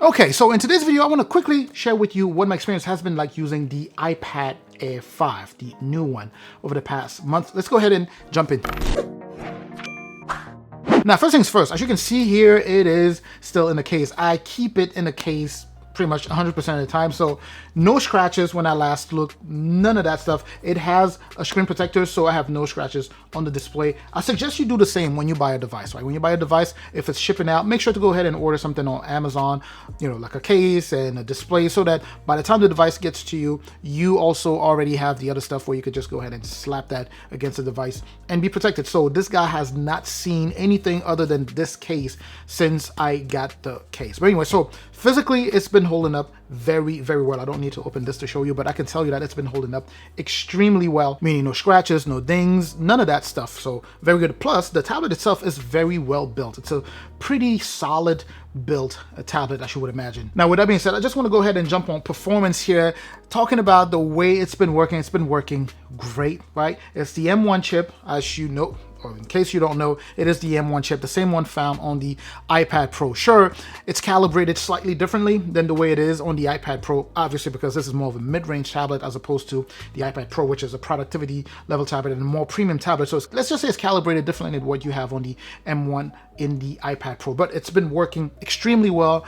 Okay, so in today's video, I want to quickly share with you what my experience has been like using the iPad Air 5, the new one, over the past month. Let's go ahead and jump in. Now, first things first, as you can see here, it is still in the case. I keep it in the case pretty much 100% of the time, so no scratches when I last looked, none of that stuff. It has a screen protector, so I have no scratches on the display. I suggest you do the same when you buy a device, right? When you buy a device, if it's shipping out, make sure to go ahead and order something on Amazon, you know, like a case and a display, so that by the time the device gets to you, you also already have the other stuff where you could just go ahead and slap that against the device and be protected. So this guy has not seen anything other than this case since I got the case. But anyway, so physically, it's been holding up very, very well. I don't need to open this to show you, but I can tell you that it's been holding up extremely well, meaning no scratches, no dings, none of that stuff. So very good. Plus, the tablet itself is very well built. It's a pretty solid built tablet, as you would imagine. Now, with that being said, I just want to go ahead and jump on performance here, talking about the way it's been working. It's been working great, right? It's the M1 chip, as you know, or in case you don't know, it is the M1 chip, the same one found on the iPad Pro. Sure, it's calibrated slightly differently than the way it is on the iPad Pro, obviously because this is more of a mid-range tablet as opposed to the iPad Pro, which is a productivity level tablet and a more premium tablet. So let's just say it's calibrated differently than what you have on the M1 in the iPad Pro, but it's been working extremely well.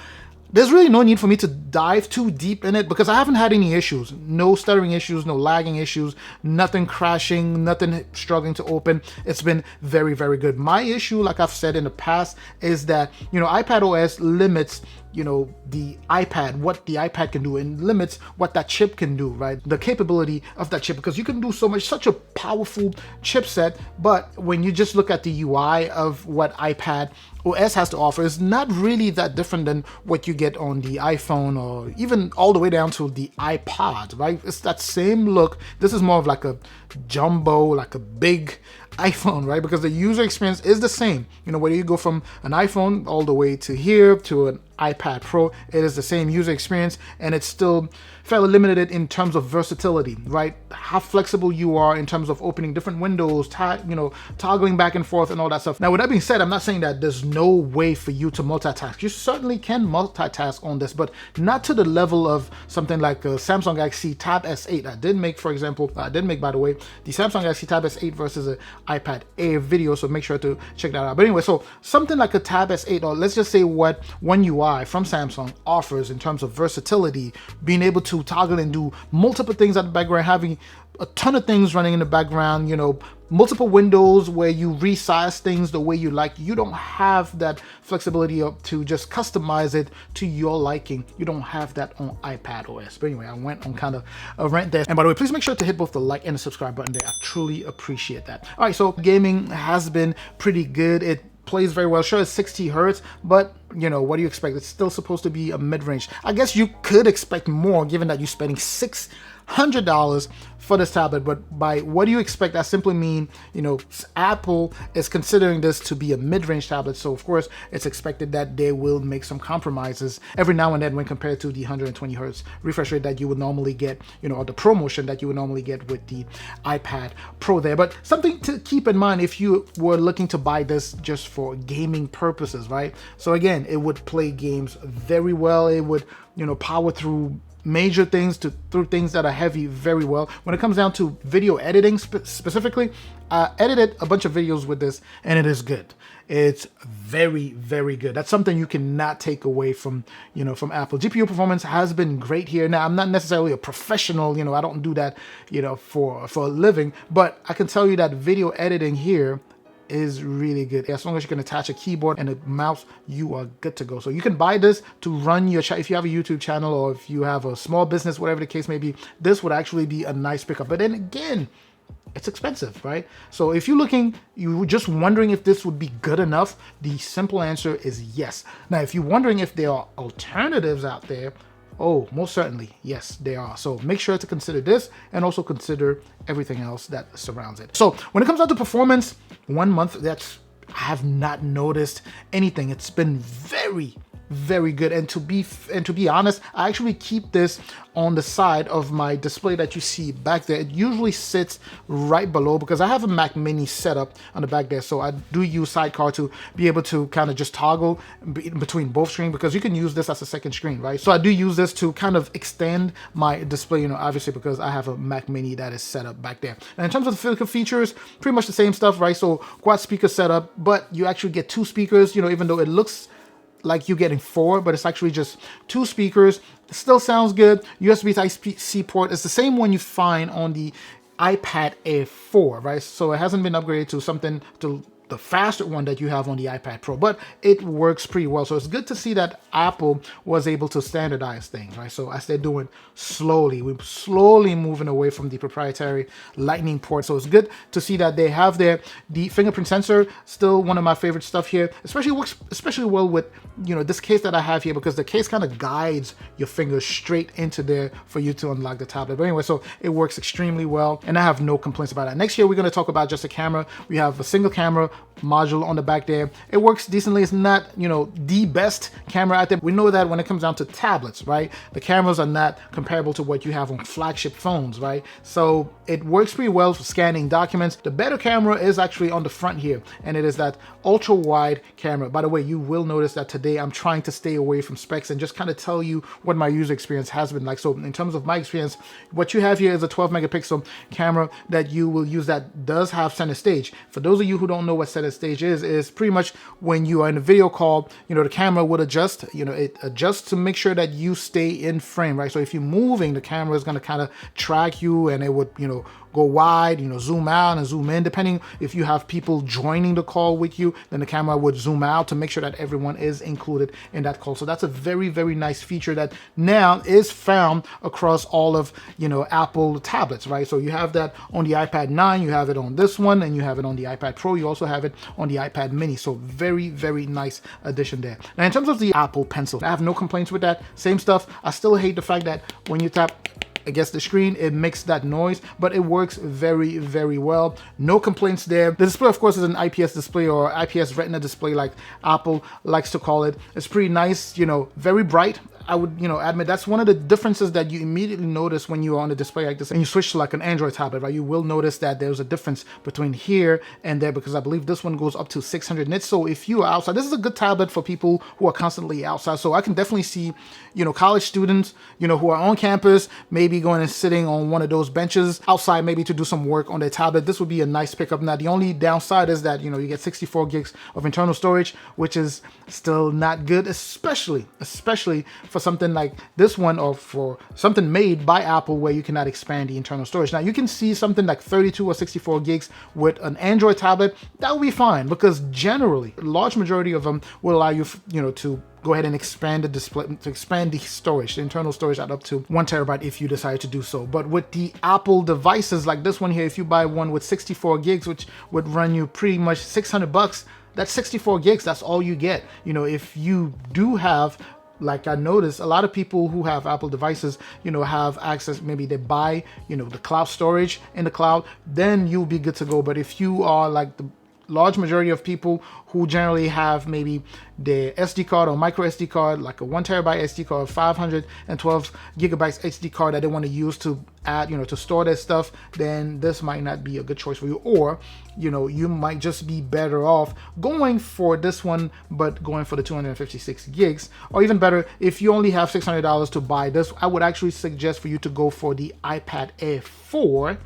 There's really no need for me to dive too deep in it because I haven't had any issues. No stuttering issues, no lagging issues, nothing crashing, nothing struggling to open. It's been very, very good. My issue, like I've said in the past, is that, you know, iPadOS limits, you know, the iPad, what the iPad can do, and limits what that chip can do, right? The capability of that chip, because you can do so much, such a powerful chipset, but when you just look at the UI of what iPadOS has to offer, it's not really that different than what you get on the iPhone or even all the way down to the iPod, right? It's that same look. This is more of like a jumbo, like a big iPhone, right? Because the user experience is the same. You know, whether you go from an iPhone all the way to here to an iPad Pro, it is the same user experience, and it's still fairly limited in terms of versatility, right? How flexible you are in terms of opening different windows, you know, toggling back and forth and all that stuff. Now, with that being said, I'm not saying that there's no way for you to multitask. You certainly can multitask on this, but not to the level of something like a Samsung Galaxy Tab S8. I did make, for example, by the way, the Samsung Galaxy Tab S8 versus an iPad Air video, so make sure to check that out. But anyway, so something like a Tab S8, or let's just say what One UI from Samsung offers in terms of versatility, being able to toggle and do multiple things at the background, having a ton of things running in the background, you know, multiple windows where you resize things the way you like. You don't have that flexibility to just customize it to your liking. You don't have that on iPadOS. But anyway, I went on kind of a rant there. And by the way, please make sure to hit both the like and the subscribe button there. I truly appreciate that. All right, so gaming has been pretty good. It plays very well. Sure, it's 60 hertz, but you know, what do you expect? It's still supposed to be a mid-range. I guess you could expect more given that you're spending $600 for this tablet, but by what do you expect? That simply mean, you know, Apple is considering this to be a mid-range tablet, so of course it's expected that they will make some compromises every now and then when compared to the 120 hertz refresh rate that you would normally get, you know, or the promotion that you would normally get with the iPad Pro there. But something to keep in mind if you were looking to buy this just for gaming purposes, right? So again, it would play games very well. It would, you know, power through major things through things that are heavy very well. When it comes down to video editing specifically, I edited a bunch of videos with this and it is good. It's very, very good. That's something you cannot take away from, you know, from Apple. GPU performance has been great here. Now, I'm not necessarily a professional, you know, I don't do that, you know, for a living, but I can tell you that video editing here is really good. As long as you can attach a keyboard and a mouse, you are good to go. So you can buy this to run your if you have a YouTube channel or if you have a small business, whatever the case may be, this would actually be a nice pickup. But then again, it's expensive, right? So if you were just wondering if this would be good enough, the simple answer is yes. Now, if you're wondering if there are alternatives out there, oh, most certainly, yes, they are. So make sure to consider this and also consider everything else that surrounds it. So when it comes down to performance, 1 month, I have not noticed anything. It's been very, very good. And to be honest, I actually keep this on the side of my display that you see back there. It usually sits right below because I have a Mac Mini set up on the back there, so I do use Sidecar to be able to kind of just toggle between both screens, because you can use this as a second screen, right? So I do use this to kind of extend my display, obviously because I have a Mac Mini that is set up back there. And in terms of the physical features, pretty much the same stuff, right? So quad speaker setup, but you actually get 2 speakers, even though it looks like you're getting 4, but it's actually just 2 speakers. It still sounds good. USB Type-C port is the same one you find on the iPad Air 4, right? So it hasn't been upgraded to something to the faster one that you have on the iPad Pro, but it works pretty well. So it's good to see that Apple was able to standardize things, right? So as they're doing slowly, we're slowly moving away from the proprietary Lightning port. So it's good to see that they have the fingerprint sensor, still one of my favorite stuff here. Especially works especially well with this case that I have here, because the case kind of guides your fingers straight into there for you to unlock the tablet. But anyway, so it works extremely well, and I have no complaints about that. Next year, we're going to talk about just the camera. We have a single camera module on the back there. It works decently. It's not, the best camera out there. We know that when it comes down to tablets, right? The cameras are not comparable to what you have on flagship phones, right? So it works pretty well for scanning documents. The better camera is actually on the front here, and it is that ultra wide camera. By the way, you will notice that today I'm trying to stay away from specs and just kind of tell you what my user experience has been like. So in terms of my experience, what you have here is a 12 megapixel camera that you will use that does have center stage. For those of you who don't know what center stage is pretty much when you are in a video call, the camera would adjust, it adjusts to make sure that you stay in frame, right? So if you're moving, the camera is going to kind of track you, and it would, go wide, zoom out and zoom in. Depending if you have people joining the call with you, then the camera would zoom out to make sure that everyone is included in that call. So that's a very, very nice feature that now is found across all of, Apple tablets, right? So you have that on the iPad 9, you have it on this one, and you have it on the iPad Pro. You also have it on the iPad Mini. So very, very nice addition there. Now, in terms of the Apple Pencil, I have no complaints with that. Same stuff. I still hate the fact that when you tap against the screen, it makes that noise, but it works very, very well. No complaints there. The display, of course, is an IPS display, or IPS Retina display like Apple likes to call it. It's pretty nice, very bright. I would, admit that's one of the differences that you immediately notice when you are on a display like this and you switch to like an Android tablet, right? You will notice that there's a difference between here and there, because I believe this one goes up to 600 nits. So if you are outside, this is a good tablet for people who are constantly outside. So I can definitely see, college students, who are on campus, maybe going and sitting on one of those benches outside, maybe to do some work on their tablet. This would be a nice pickup. Now, the only downside is that, you get 64 gigs of internal storage, which is still not good, especially for something like this one, or for something made by Apple where you cannot expand the internal storage. Now, you can see something like 32 or 64 gigs with an Android tablet. That will be fine, because generally, a large majority of them will allow you, to go ahead and expand the display, to expand the storage, the internal storage out up to 1 terabyte if you decide to do so. But with the Apple devices like this one here, if you buy one with 64 gigs, which would run you pretty much $600, that's 64 gigs. That's all you get. If you do have, like I noticed, a lot of people who have Apple devices, have access, maybe they buy, the cloud storage in the cloud, then you'll be good to go. But if you are like the large majority of people who generally have maybe their SD card or micro SD card, like a 1 terabyte SD card, 512 gigabytes SD card that they want to use to add, to store their stuff, then this might not be a good choice for you. Or, you might just be better off going for this one, but going for the 256 gigs. Or even better, if you only have $600 to buy this, I would actually suggest for you to go for the iPad Air 4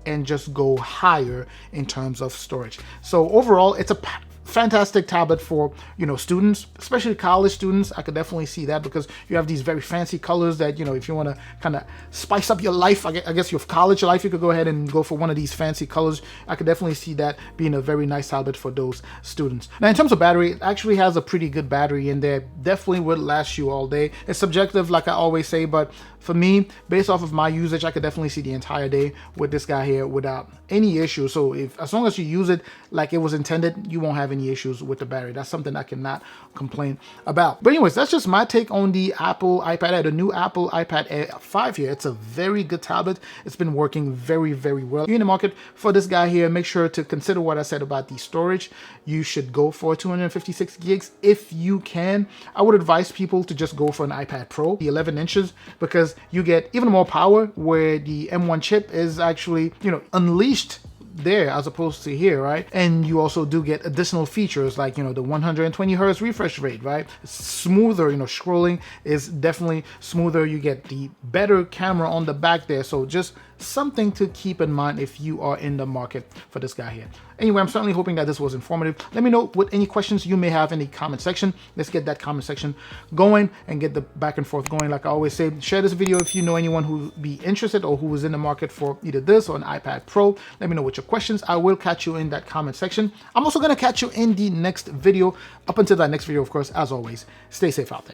and just go higher in terms of storage. So overall, it's a fantastic tablet for, students, especially college students. I could definitely see that, because you have these very fancy colors that, if you want to kind of spice up your life, I guess your college life, you could go ahead and go for one of these fancy colors. I could definitely see that being a very nice tablet for those students. Now, in terms of battery, it actually has a pretty good battery in there. Definitely would last you all day. It's subjective, like I always say, but for me, based off of my usage, I could definitely see the entire day with this guy here without any issue. So as long as you use it like it was intended, you won't have any issues with the battery. That's something I cannot complain about. But anyways, that's just my take on the Apple iPad Air, the new Apple iPad Air 5 here. It's a very good tablet. It's been working very, very well. If you're in the market for this guy here, make sure to consider what I said about the storage. You should go for 256 gigs if you can. I would advise people to just go for an iPad Pro, the 11 inches, because you get even more power where the M1 chip is actually, you know, unleashed there as opposed to here, right? And you also do get additional features like, you know, the 120 hertz refresh rate, right? It's smoother, you know, scrolling is definitely smoother. You get the better camera on the back there. So just something to keep in mind if you are in the market for this guy here. Anyway, I'm certainly hoping that this was informative. Let me know what any questions you may have in the comment section. Let's get that comment section going and get the back and forth going. Like I always say, share this video if you know anyone who would be interested or who is in the market for either this or an iPad Pro. Let me know what your questions. I will catch you in that comment section. I'm also going to catch you in the next video. Up until that next video, of course, as always, stay safe out there.